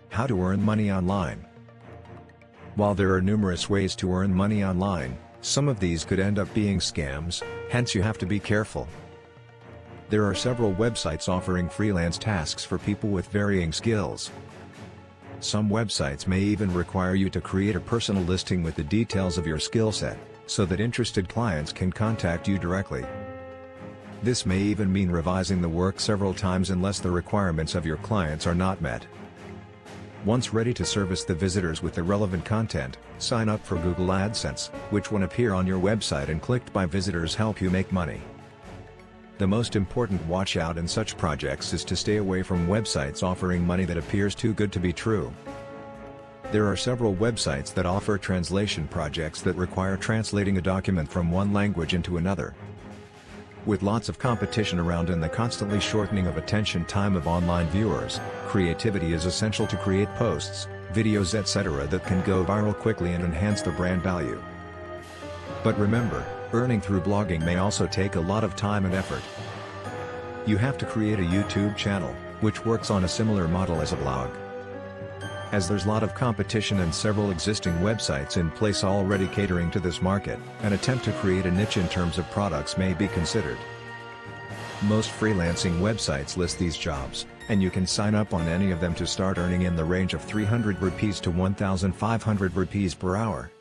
How to earn money online. While there are numerous ways to earn money online, some of these could end up being scams, hence you have to be careful. There are several websites offering freelance tasks for people with varying skills. Some websites may even require you to create a personal listing with the details of your skill set, so that interested clients can contact you directly. This may even mean revising the work several times unless the requirements of your clients are not met. Once ready to service the visitors with the relevant content, sign up for Google AdSense, which when appear on your website and clicked by visitors help you make money. The most important watch out in such projects is to stay away from websites offering money that appears too good to be true. There are several websites that offer translation projects that require translating a document from one language into another. With lots of competition around and the constantly shortening of attention time of online viewers, creativity is essential to create posts, videos etc. that can go viral quickly and enhance the brand value. But remember, earning through blogging may also take a lot of time and effort. You have to create a YouTube channel, which works on a similar model as a blog. As there's a lot of competition and several existing websites in place already catering to this market, an attempt to create a niche in terms of products may be considered. Most freelancing websites list these jobs, and you can sign up on any of them to start earning in the range of 300 rupees to 1,500 rupees per hour.